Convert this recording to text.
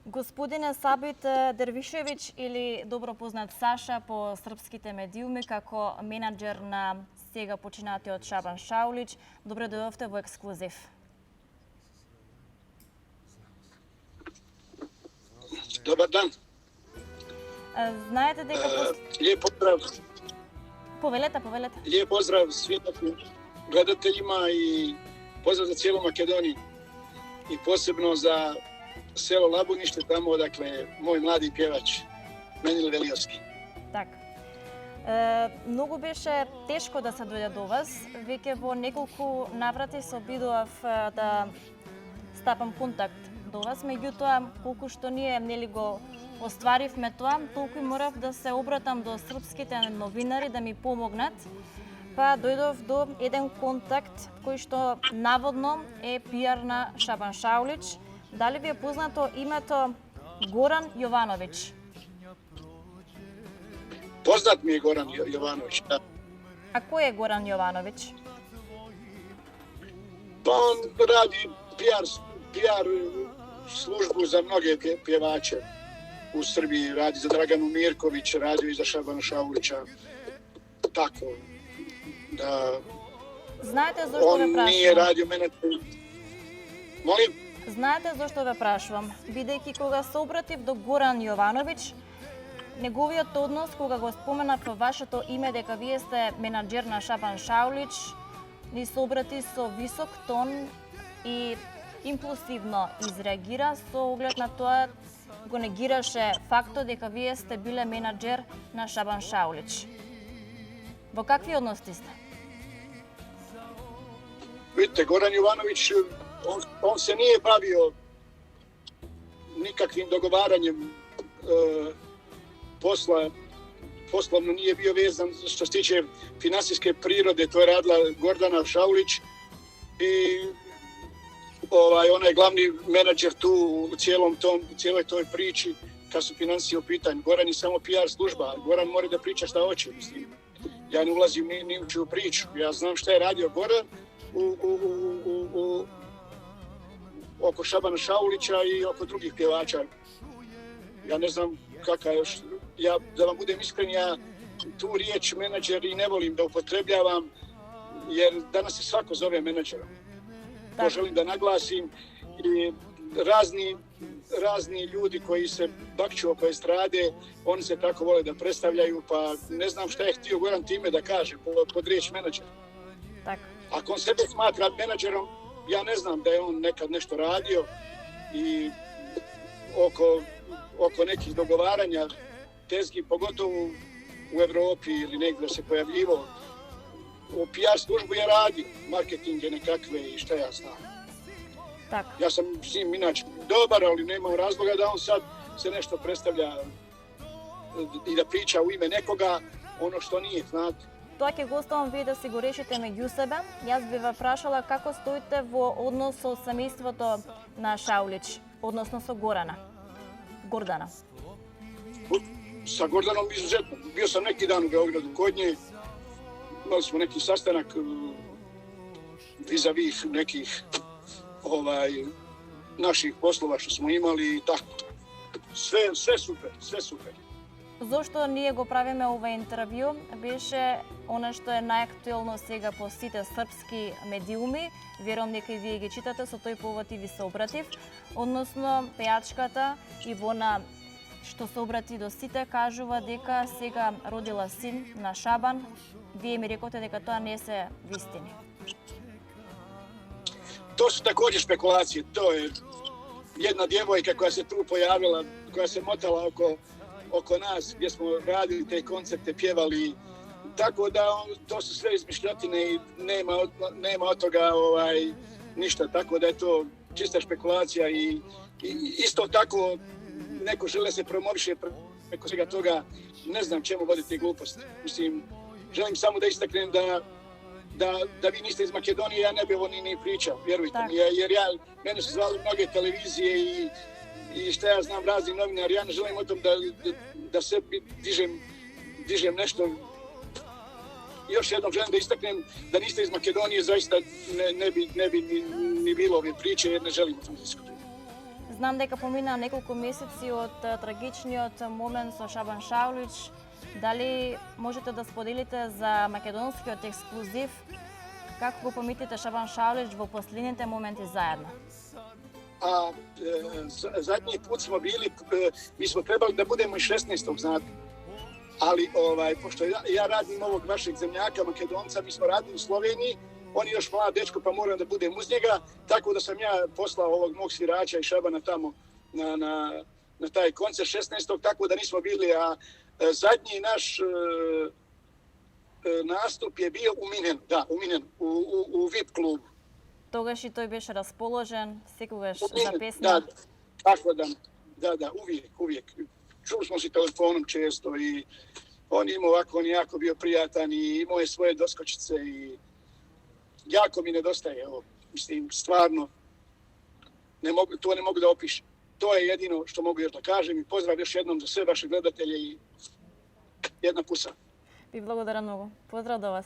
Господине Сабит Дервишевич или добро познат Саша по српските медиуми како менаџер на сега починатиот Шабан Шаулич, добре дојдовте во ексклузив. Dobar dan. Знаете дека Lijep pozdrav. Повелете. Lijep pozdrav svim gledateljima i pozdrav za cijelu Makedoniju. I posebno za selo Labunište, tamo odakle moj mladi pjevač Menil Veliovski. Така. Многу беше тешко да се дојде до вас. Веќе во неколку наврати се обидував да стапам контакт до вас, меѓутоа колку што ние нели го остваривме тоа, толку и морав да се обратам до српските новинари да ми помогнат. Па дојдов до еден контакт кој што наводно е пиар на Шабан Шаулич. Дали ви е познато името Горан Јовановиќ? Poznat mi je Goran Jovanović. Da. А кој е Горан Јовановиќ? Pa on radi PR službu za mnoge pjevače u Srbiji. Radi za Draganu Mirković, radio i za Šabana Šaulića. Tako da Знаете зошто ве on прашувам? nije radio menadžer. Molim? Знаете зошто ве прашувам? Бидејќи кога се обратив до Горан Јовановиќ, неговиот однос кога го споменав во вашето име дека вие сте менаџер на Шабан Шаулич, ни се обрати со висок тон и импулсивно изреагира со оглед на тоа го негираше фактот дека вие сте биле менаџер на Шабан Шаулич. Во какви односи сте? Vidite, Goran Jovanović, on se nije bavio nikakvim dogovaranjem posla. Poslovno nije bio vezan što se tiče finansijske prirode, to je radila Gordana Šaulić i ona je glavni menadžer tu u cijeloj toj priči kad su financije u pitanju. Goran je samo PR služba, Goran mora da priča šta hoće. Mislim. Ja ne ulazim ni u čiju priču, ja znam šta je radio Goran oko Šabana Šaulića i oko drugih pjevača. Ja ne znam kakva još, da vam budem iskren, ja tu riječ menadžer i ne volim da upotrebljavam, jer danas se svako zove menadžerom. To želim da naglasim i razni ljudi koji se bakću oko estrade, oni se tako vole da predstavljaju, pa ne znam šta je htio Goran time da kaže pod riječ menadžer. Така. Ako on sebe smatra menadžerom, ja ne znam da je on nekad nešto radio i oko nekih dogovaranja tezgi, pogotovo u Evropi ili negdje se pojavljivo. U PR službu je radio, marketinge nekakve i šta ja znam. Така. Ja sam s njim inače dobar, ali nemam razloga da on sad se nešto predstavlja i da priča u ime nekoga ono što nije, znate. Тоа ќе го оставам вие да си го решите меѓу себе. Јас би ве прашала како стоите во однос со семејството на Шаулич, односно со Гордана. Sa Gordanom izuzetno. Bio sam neki dan u Beogradu kod nje. Imali smo neki sastanak vis-a-vis nekih naših poslova što smo imali i tako. Sve super. Зошто ние го правиме ова интервју беше она што е најактуелно сега по сите српски медиуми. Верувам дека и вие ги читате, со тој повод и ви се обратив. Односно, пејачката Ивона што се обрати до сите, кажува дека сега родила син на Шабан. Вие ми рековте дека тоа не се вистини. To su također špekulacije. To je jedna djevojka koja se tu pojavila, koja se motala oko nas gdje smo radili te koncerte, pjevali. Tako da to su sve izmišljotine i nema od toga ništa. Tako da je to čista špekulacija i isto tako neko žele se promoviše preko svega toga. Ne znam čemu voditi gluposti. Mislim, želim samo da istaknem da vi niste iz Makedonije, ja ne bi ovo ni pričao, vjerujte mi. Jer mene su zvali mnoge televizije i šta ja znam, razni novinari, ja ne želim o tom da se dižem nešto. Još jednom želim da istaknem da niste iz Makedonije, zaista ne bi ni bilo ove priče jer ne želim o tom diskutovati. Знам дека помина неколку месеци од трагичниот момент со Шабан Шаулич. Дали можете да споделите за македонскиот ексклузив? Како го помитите Шабан Шаулич во последните моменти заедно? Zadnji put smo bili, mi smo trebali da budemo i 16. znate. Ali, pošto ja radim ovog vašeg zemljaka, Makedonca, mi smo radili u Sloveniji, on je još mlad dečko pa moram da budem uz njega, tako da sam ja poslao ovog mog svirača i Šabana tamo na taj koncert 16. tako da nismo bili, a zadnji naš nastup je bio u Minenu, u VIP klubu. Тогаш и тој беше расположен, секогаш за песна. Da, tako da, uvijek. Čuli smo se telefonom često i on je imao ovako, on je jako bio prijatan i imao je svoje doskočice i jako mi nedostaje, evo, mislim, stvarno, to ne mogu da opišem. To je jedino što mogu još da kažem i pozdrav još jednom za sve vaše gledatelje i jedna pusa. Ви благодарам многу. Поздрав до вас.